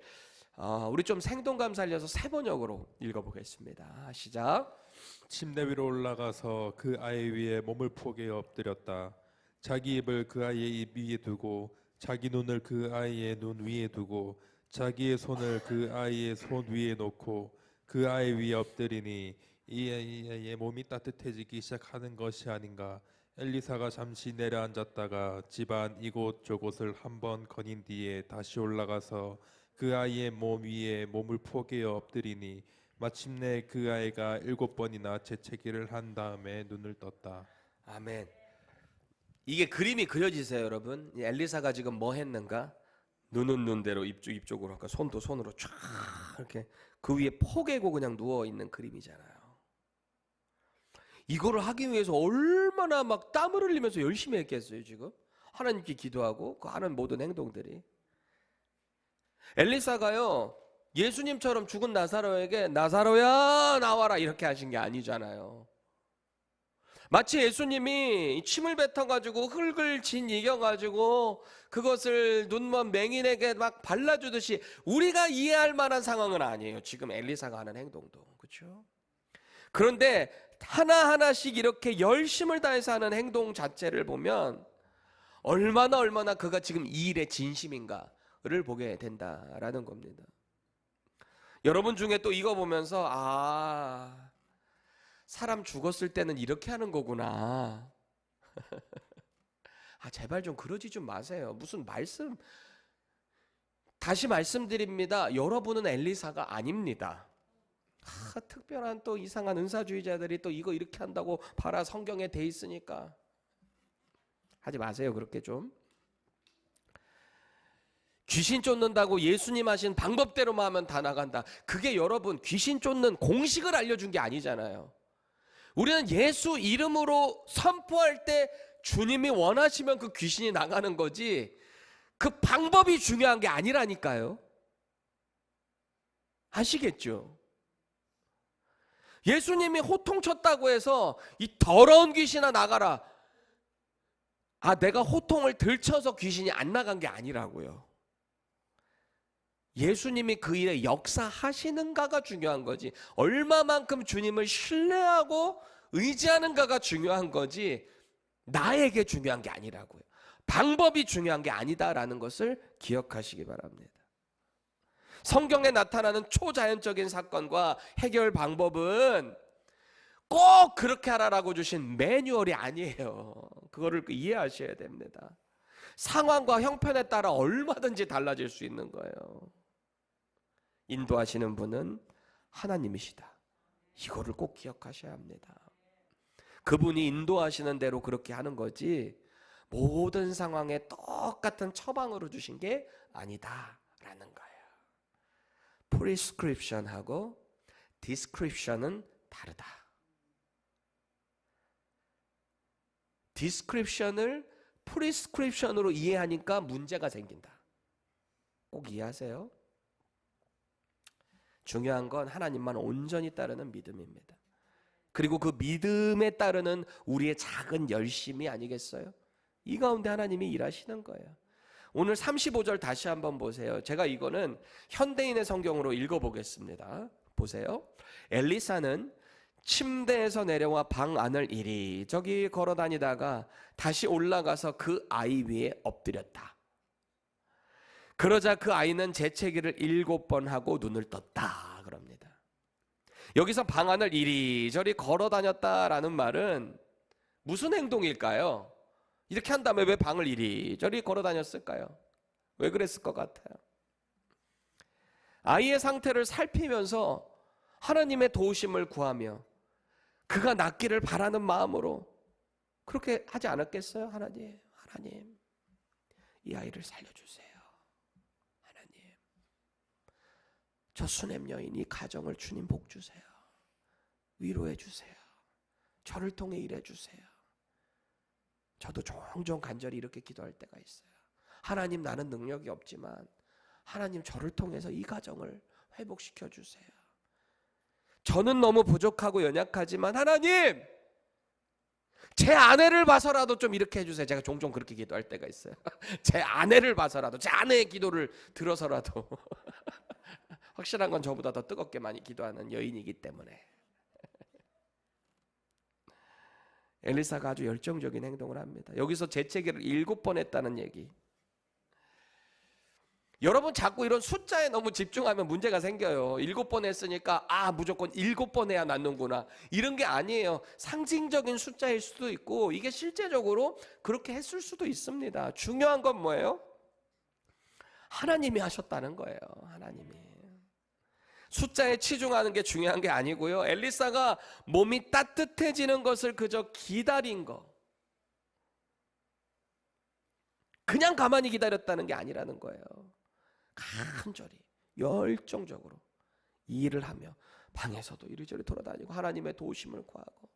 우리 좀 생동감 살려서 세 번역으로 읽어보겠습니다. 시작. 침대 위로 올라가서 그 아이 위에 몸을 포개 엎드렸다. 자기 입을 그 아이의 입 위에 두고 자기 눈을 그 아이의 눈 위에 두고 자기의 손을 그 아이의 손 위에 놓고 그 아이 위에 엎드리니 이 아이의 몸이 따뜻해지기 시작하는 것이 아닌가. 엘리사가 잠시 내려앉았다가 집안 이곳 저곳을 한번 거닌 뒤에 다시 올라가서 그 아이의 몸 위에 몸을 포개어 엎드리니 마침내 그 아이가 7번이나 재채기를 한 다음에 눈을 떴다. 아멘. 이게 그림이 그려지세요, 여러분? 이 엘리사가 지금 뭐 했는가? 눈은 눈대로 입쪽으로 할까? 손도 손으로 쫙 이렇게 그 위에 포개고 그냥 누워 있는 그림이잖아요. 이거를 하기 위해서 얼마나 막 땀을 흘리면서 열심히 했겠어요, 지금? 하나님께 기도하고 그 하는 모든 행동들이. 엘리사가요, 예수님처럼 죽은 나사로에게 나사로야 나와라 이렇게 하신 게 아니잖아요. 마치 예수님이 침을 뱉어가지고 흙을 진 이겨가지고 그것을 눈먼 맹인에게 막 발라주듯이 우리가 이해할 만한 상황은 아니에요. 지금 엘리사가 하는 행동도. 그렇죠? 그런데 하나하나씩 이렇게 열심을 다해서 하는 행동 자체를 보면 얼마나 그가 지금 이 일에 진심인가를 보게 된다라는 겁니다. 여러분 중에 또 이거 보면서 사람 죽었을 때는 이렇게 하는 거구나. 제발 좀 그러지 좀 마세요. 무슨 말씀. 다시 말씀드립니다. 여러분은 엘리사가 아닙니다. 특별한 또 이상한 은사주의자들이 또 이거 이렇게 한다고 봐라 성경에 돼 있으니까. 하지 마세요. 그렇게 좀. 귀신 쫓는다고 예수님 하신 방법대로만 하면 다 나간다. 그게 여러분 귀신 쫓는 공식을 알려준 게 아니잖아요. 우리는 예수 이름으로 선포할 때 주님이 원하시면 그 귀신이 나가는 거지 그 방법이 중요한 게 아니라니까요. 아시겠죠? 예수님이 호통쳤다고 해서 이 더러운 귀신아 나가라. 내가 호통을 들쳐서 귀신이 안 나간 게 아니라고요. 예수님이 그 일에 역사하시는가가 중요한 거지 얼마만큼 주님을 신뢰하고 의지하는가가 중요한 거지 나에게 중요한 게 아니라고요. 방법이 중요한 게 아니다라는 것을 기억하시기 바랍니다. 성경에 나타나는 초자연적인 사건과 해결 방법은 꼭 그렇게 하라라고 주신 매뉴얼이 아니에요. 그거를 이해하셔야 됩니다. 상황과 형편에 따라 얼마든지 달라질 수 있는 거예요. 인도하시는 분은 하나님이시다. 이거를 꼭 기억하셔야 합니다. 그분이 인도하시는 대로 그렇게 하는 거지 모든 상황에 똑같은 처방으로 주신 게 아니다라는 거예요. 프리스크립션하고 디스크립션은 다르다. 디스크립션을 프리스크립션으로 이해하니까 문제가 생긴다. 꼭 이해하세요. 중요한 건 하나님만 온전히 따르는 믿음입니다. 그리고 그 믿음에 따르는 우리의 작은 열심이 아니겠어요? 이 가운데 하나님이 일하시는 거예요. 오늘 35절 다시 한번 보세요. 제가 이거는 현대인의 성경으로 읽어보겠습니다. 보세요. 엘리사는 침대에서 내려와 방 안을 이리저기 걸어다니다가 다시 올라가서 그 아이 위에 엎드렸다. 그러자 그 아이는 재채기를 7번 하고 눈을 떴다 그럽니다. 여기서 방 안을 이리저리 걸어다녔다라는 말은 무슨 행동일까요? 이렇게 한 다음에 왜 방을 이리저리 걸어다녔을까요? 왜 그랬을 것 같아요? 아이의 상태를 살피면서 하나님의 도우심을 구하며 그가 낫기를 바라는 마음으로 그렇게 하지 않았겠어요? 하나님 이 아이를 살려주세요. 하나님 저 수냄 여인 이 가정을 주님 복 주세요. 위로해 주세요. 저를 통해 일해 주세요. 저도 종종 간절히 이렇게 기도할 때가 있어요. 하나님 나는 능력이 없지만 하나님 저를 통해서 이 가정을 회복시켜 주세요. 저는 너무 부족하고 연약하지만 하나님 제 아내를 봐서라도 좀 이렇게 해주세요. 제가 종종 그렇게 기도할 때가 있어요. 제 아내를 봐서라도 제 아내의 기도를 들어서라도 확실한 건 저보다 더 뜨겁게 많이 기도하는 여인이기 때문에 엘리사가 아주 열정적인 행동을 합니다. 여기서 재채기를 7번 했다는 얘기. 여러분 자꾸 이런 숫자에 너무 집중하면 문제가 생겨요. 7번 했으니까 무조건 7번 해야 낫는구나. 이런 게 아니에요. 상징적인 숫자일 수도 있고 이게 실제적으로 그렇게 했을 수도 있습니다. 중요한 건 뭐예요? 하나님이 하셨다는 거예요. 하나님이. 숫자에 치중하는 게 중요한 게 아니고요. 엘리사가 몸이 따뜻해지는 것을 그저 기다린 거. 그냥 가만히 기다렸다는 게 아니라는 거예요. 간절히 열정적으로 일을 하며 방에서도 이리저리 돌아다니고 하나님의 도우심을 구하고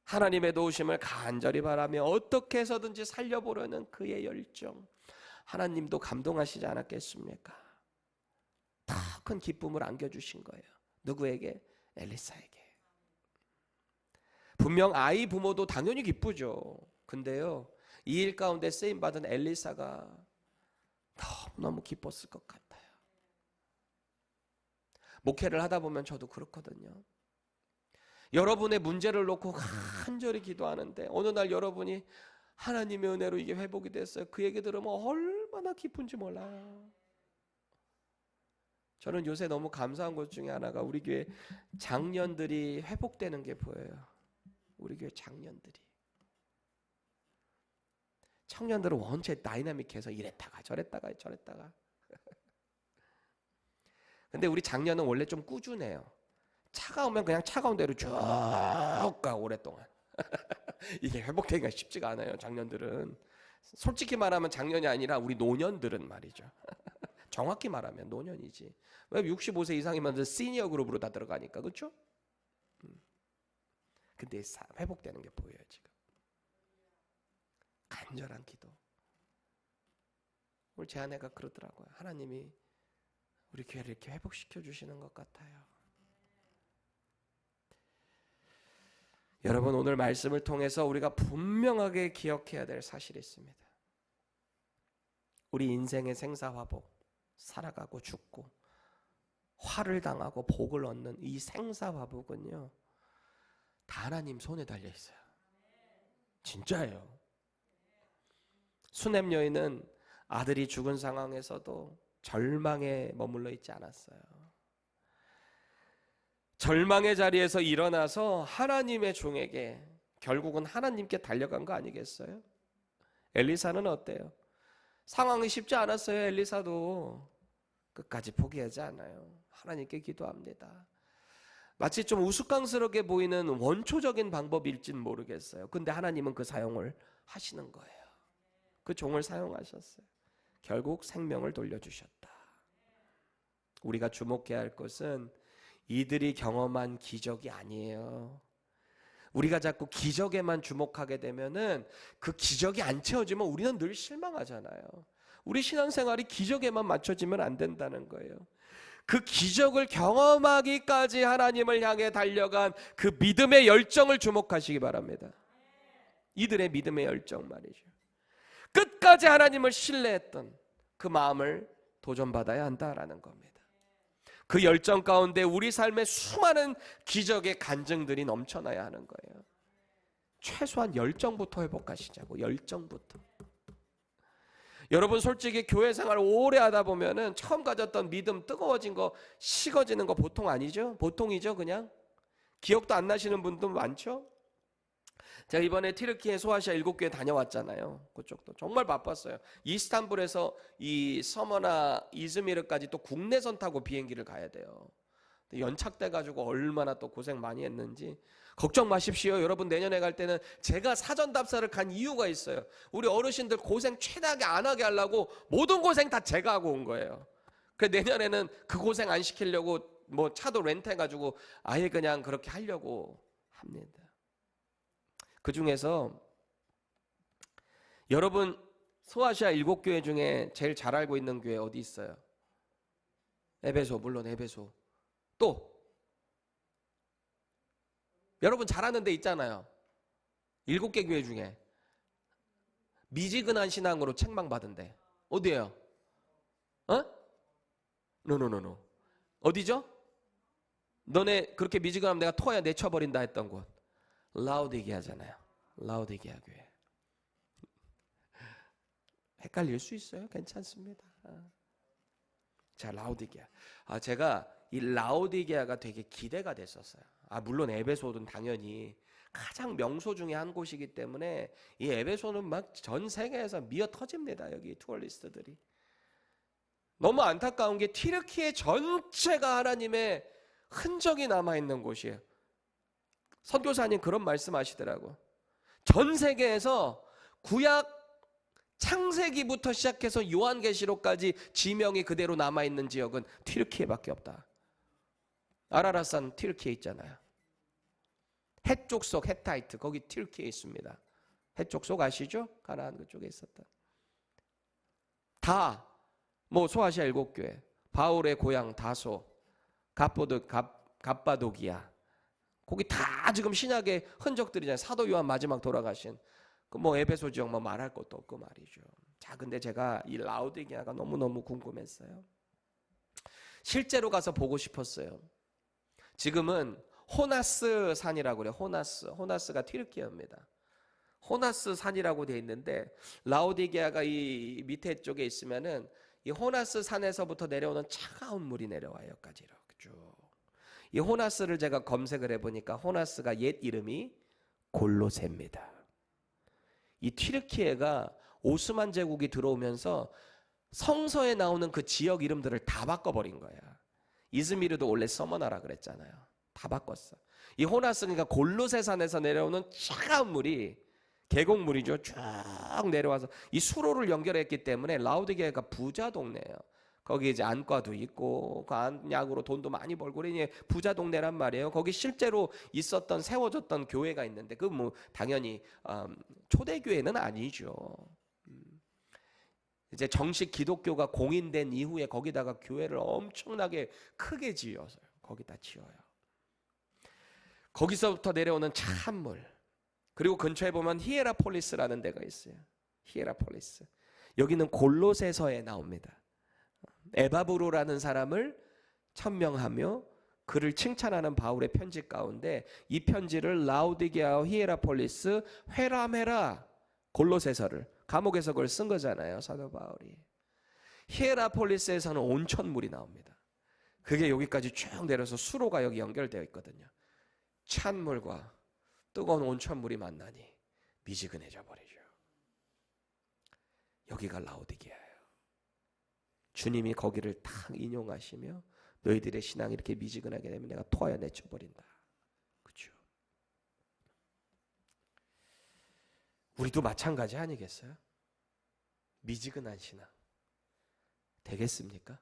하나님의 도우심을 간절히 바라며 어떻게 해서든지 살려보려는 그의 열정, 하나님도 감동하시지 않았겠습니까? 더 큰 기쁨을 안겨주신 거예요. 누구에게? 엘리사에게. 분명 아이 부모도 당연히 기쁘죠. 근데요, 이 일 가운데 쓰임받은 엘리사가 너무너무 기뻤을 것 같아요. 목회를 하다 보면 저도 그렇거든요. 여러분의 문제를 놓고 간절히 기도하는데 어느 날 여러분이 하나님의 은혜로 이게 회복이 됐어요. 그 얘기 들으면 얼마나 기쁜지 몰라요. 저는 요새 너무 감사한 것 중에 하나가 우리 교회 장년들이 회복되는 게 보여요. 우리 교회 장년들이. 청년들은 원체 다이나믹해서 이랬다가 저랬다가 근데 우리 장년은 원래 좀 꾸준해요. 차가우면 그냥 차가운 대로 쭉 가 오랫동안. 이게 회복되기가 쉽지가 않아요. 장년들은. 솔직히 말하면 장년이 아니라 우리 노년들은 말이죠. 정확히 말하면 노년이지. 왜 65세 이상이면 시니어 그룹으로 다 들어가니까. 그렇죠? 근데 회복되는 게 보여요. 지금 간절한 기도. 오늘 제 아내가 그러더라고요. 하나님이 우리 교회를 이렇게 회복시켜 주시는 것 같아요. 여러분, 오늘 말씀을 통해서 우리가 분명하게 기억해야 될 사실이 있습니다. 우리 인생의 생사화복, 살아가고 죽고 화를 당하고 복을 얻는 이 생사화복은요, 다 하나님 손에 달려 있어요. 진짜예요. 수넴 여인은 아들이 죽은 상황에서도 절망에 머물러 있지 않았어요. 절망의 자리에서 일어나서 하나님의 종에게, 결국은 하나님께 달려간 거 아니겠어요? 엘리사는 어때요? 상황이 쉽지 않았어요. 엘리사도 끝까지 포기하지 않아요. 하나님께 기도합니다. 마치 좀 우스꽝스럽게 보이는 원초적인 방법일진 모르겠어요. 근데 하나님은 그 사용을 하시는 거예요. 그 종을 사용하셨어요. 결국 생명을 돌려주셨다. 우리가 주목해야 할 것은 이들이 경험한 기적이 아니에요. 우리가 자꾸 기적에만 주목하게 되면은 그 기적이 안 채워지면 우리는 늘 실망하잖아요. 우리 신앙생활이 기적에만 맞춰지면 안 된다는 거예요. 그 기적을 경험하기까지 하나님을 향해 달려간 그 믿음의 열정을 주목하시기 바랍니다. 이들의 믿음의 열정 말이죠. 끝까지 하나님을 신뢰했던 그 마음을 도전받아야 한다라는 겁니다. 그 열정 가운데 우리 삶의 수많은 기적의 간증들이 넘쳐나야 하는 거예요. 최소한 열정부터 회복하시자고. 열정부터. 여러분, 솔직히 교회 생활 오래 하다 보면은 처음 가졌던 믿음 뜨거워진 거, 식어지는 거 보통 아니죠? 보통이죠. 그냥 기억도 안 나시는 분도 많죠. 제가 이번에 튀르키예 소아시아 7교회 다녀왔잖아요. 그쪽도 정말 바빴어요. 이스탄불에서 이 서머나 이즈미르까지 또 국내선 타고 비행기를 가야 돼요. 연착돼가지고 얼마나 또 고생 많이 했는지. 걱정 마십시오. 여러분, 내년에 갈 때는 제가 사전 답사를 간 이유가 있어요. 우리 어르신들 고생 최대하게 안 하게 하려고 모든 고생 다 제가 하고 온 거예요. 그래서 내년에는 그 고생 안 시키려고 뭐 차도 렌트해가지고 아예 그냥 그렇게 하려고 합니다. 그 중에서 여러분, 소아시아 7교회 중에 제일 잘 알고 있는 교회 어디 있어요? 에베소, 물론 에베소. 또 여러분 잘 아는 데 있잖아요. 7개 교회 중에 미지근한 신앙으로 책망받은 데 어디예요? 노. 어디죠? 너네 그렇게 미지근하면 내가 토야 내쳐버린다 했던 곳. 라오디게아잖아요. 라오디게아 교회. 헷갈릴 수 있어요. 괜찮습니다. 자, 라오디게아. 제가 이 라오디게아가 되게 기대가 됐었어요. 물론 에베소는 당연히 가장 명소 중에 한 곳이기 때문에 이 에베소는 막 전 세계에서 미어 터집니다. 여기 투어리스트들이. 너무 안타까운 게 튀르키예 전체가 하나님의 흔적이 남아있는 곳이에요. 선교사님 그런 말씀하시더라고. 전 세계에서 구약 창세기부터 시작해서 요한계시록까지 지명이 그대로 남아있는 지역은 튀르키예밖에 없다. 아라라산 튀르키예 있잖아요. 해쪽 속 헤타이트 거기 튀르키예에 있습니다. 해쪽 속 아시죠? 가나안 그쪽에 있었다. 다 뭐 소아시아 7교회, 바울의 고향 다소, 갑바도기아 거기 다 지금 신약의 흔적들이잖아요. 사도 요한 마지막 돌아가신 뭐 에베소 지역 뭐 말할 것도 없고 말이죠. 자, 근데 제가 이 라오디게아가 너무너무 궁금했어요. 실제로 가서 보고 싶었어요. 지금은 호나스 산이라고 그래요. 호나스가 튀르키예입니다. 호나스 산이라고 돼 있는데 라오디게아가 이 밑에 쪽에 있으면은 이 호나스 산에서부터 내려오는 차가운 물이 내려와요. 여기까지 이렇게 쭉. 이 호나스를 제가 검색을 해보니까 호나스가 옛 이름이 골로새입니다. 이 튀르키예가 오스만 제국이 들어오면서 성서에 나오는 그 지역 이름들을 다 바꿔버린 거야. 이즈미르도 원래 서머나라 그랬잖아요. 다 바꿨어. 이 호나스가 골로새 산에서 내려오는 차가운 물이 계곡물이죠. 쭉 내려와서 이 수로를 연결했기 때문에 라오디게아가 부자 동네예요. 거기 이제 안과도 있고 그 안약으로 돈도 많이 벌고 그러니 부자 동네란 말이에요. 거기 실제로 있었던 세워졌던 교회가 있는데 그 뭐 당연히 초대교회는 아니죠. 이제 정식 기독교가 공인된 이후에 거기다가 교회를 엄청나게 크게 지어서요. 거기다 지어요. 거기서부터 내려오는 찬물. 그리고 근처에 보면 히에라폴리스라는 데가 있어요. 히에라폴리스. 여기는 골로새서에 나옵니다. 에바브로라는 사람을 천명하며 그를 칭찬하는 바울의 편지 가운데 이 편지를 라오디게아 히에라폴리스 회람해라. 골로새서를 감옥에서 그걸 쓴 거잖아요. 사도 바울이. 히에라폴리스에서는 온천물이 나옵니다. 그게 여기까지 쭉 내려서 수로가 여기 연결되어 있거든요. 찬물과 뜨거운 온천물이 만나니 미지근해져 버리죠. 여기가 라오디게아예요. 주님이 거기를 탁 인용하시며 너희들의 신앙이 이렇게 미지근하게 되면 내가 토하여 내쳐버린다. 그렇죠? 우리도 마찬가지 아니겠어요? 미지근한 신앙 되겠습니까?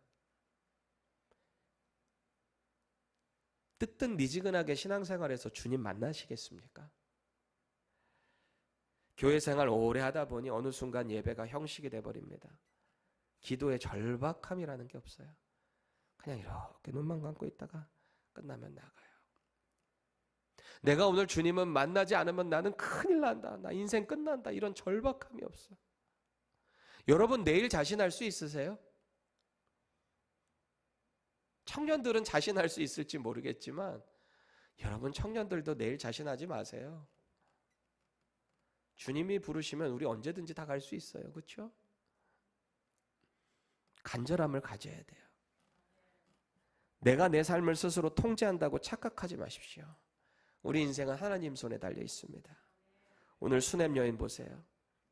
뜨뜻 미지근하게 신앙생활에서 주님 만나시겠습니까? 교회 생활 오래 하다 보니 어느 순간 예배가 형식이 돼버립니다. 기도의 절박함이라는 게 없어요. 그냥 이렇게 눈만 감고 있다가 끝나면 나가요. 내가 오늘 주님은 만나지 않으면 나는 큰일 난다. 나 인생 끝난다. 이런 절박함이 없어. 여러분 내일 자신할 수 있으세요? 청년들은 자신할 수 있을지 모르겠지만 여러분 청년들도 내일 자신하지 마세요. 주님이 부르시면 우리 언제든지 다 갈 수 있어요. 그렇죠? 간절함을 가져야 돼요. 내가 내 삶을 스스로 통제한다고 착각하지 마십시오. 우리 인생은 하나님 손에 달려 있습니다. 오늘 수넴 여인 보세요.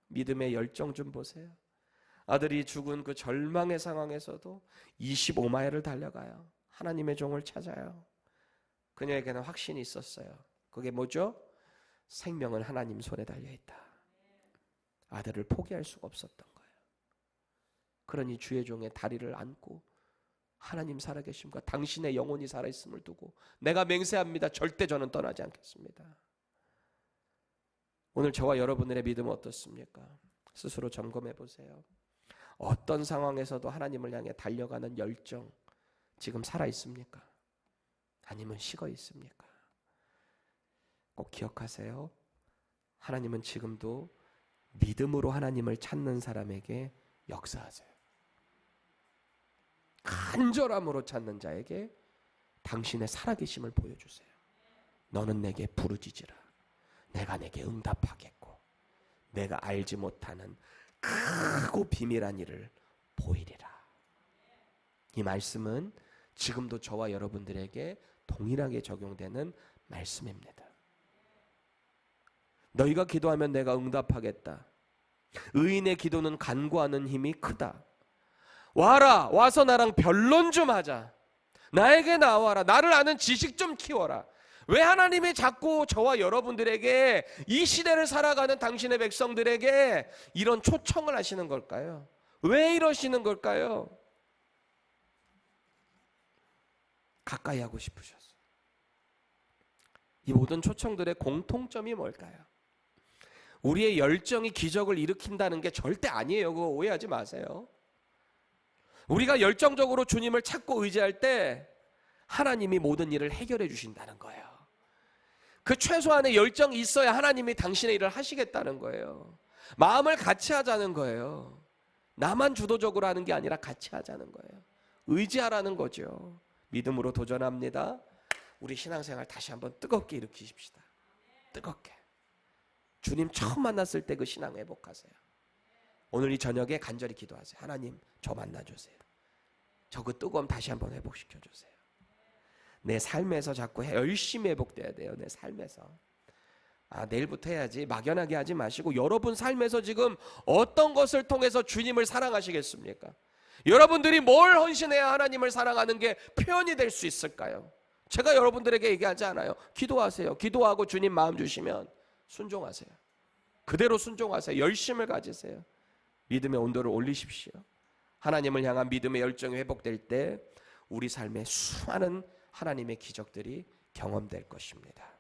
믿음의 열정 좀 보세요. 아들이 죽은 그 절망의 상황에서도 25마일을 달려가요. 하나님의 종을 찾아요. 그녀에게는 확신이 있었어요. 그게 뭐죠? 생명은 하나님 손에 달려있다. 아들을 포기할 수가 없었던 거예요. 그러니 주의 종의 다리를 안고 하나님 살아계심과 당신의 영혼이 살아있음을 두고 내가 맹세합니다. 절대 저는 떠나지 않겠습니다. 오늘 저와 여러분들의 믿음은 어떻습니까? 스스로 점검해 보세요. 어떤 상황에서도 하나님을 향해 달려가는 열정 지금 살아있습니까? 아니면 식어 있습니까? 꼭 기억하세요. 하나님은 지금도 믿음으로 하나님을 찾는 사람에게 역사하세요. 간절함으로 찾는 자에게 당신의 살아계심을 보여주세요. 너는 내게 부르짖으라. 내가 내게 응답하겠고 내가 알지 못하는 크고 비밀한 일을 보이리라. 이 말씀은 지금도 저와 여러분들에게 동일하게 적용되는 말씀입니다. 너희가 기도하면 내가 응답하겠다. 의인의 기도는 간구하는 힘이 크다. 와라, 와서 나랑 변론 좀 하자. 나에게 나와라. 나를 아는 지식 좀 키워라. 왜 하나님이 자꾸 저와 여러분들에게, 이 시대를 살아가는 당신의 백성들에게 이런 초청을 하시는 걸까요? 왜 이러시는 걸까요? 가까이 하고 싶으셨어요. 이 모든 초청들의 공통점이 뭘까요? 우리의 열정이 기적을 일으킨다는 게 절대 아니에요. 그거 오해하지 마세요. 우리가 열정적으로 주님을 찾고 의지할 때 하나님이 모든 일을 해결해 주신다는 거예요. 그 최소한의 열정이 있어야 하나님이 당신의 일을 하시겠다는 거예요. 마음을 같이 하자는 거예요. 나만 주도적으로 하는 게 아니라 같이 하자는 거예요. 의지하라는 거죠. 믿음으로 도전합니다. 우리 신앙생활 다시 한번 뜨겁게 일으키십시다. 뜨겁게. 주님 처음 만났을 때 그 신앙 회복하세요. 오늘 이 저녁에 간절히 기도하세요. 하나님, 저 만나주세요. 저 그 뜨거움 다시 한번 회복시켜주세요. 내 삶에서 자꾸 열심히 회복돼야 돼요. 내 삶에서. 내일부터 해야지 막연하게 하지 마시고, 여러분 삶에서 지금 어떤 것을 통해서 주님을 사랑하시겠습니까? 여러분들이 뭘 헌신해야 하나님을 사랑하는 게 표현이 될 수 있을까요? 제가 여러분들에게 얘기하지 않아요. 기도하세요. 기도하고 주님 마음 주시면 순종하세요. 그대로 순종하세요. 열심을 가지세요. 믿음의 온도를 올리십시오. 하나님을 향한 믿음의 열정이 회복될 때 우리 삶에 수많은 하나님의 기적들이 경험될 것입니다.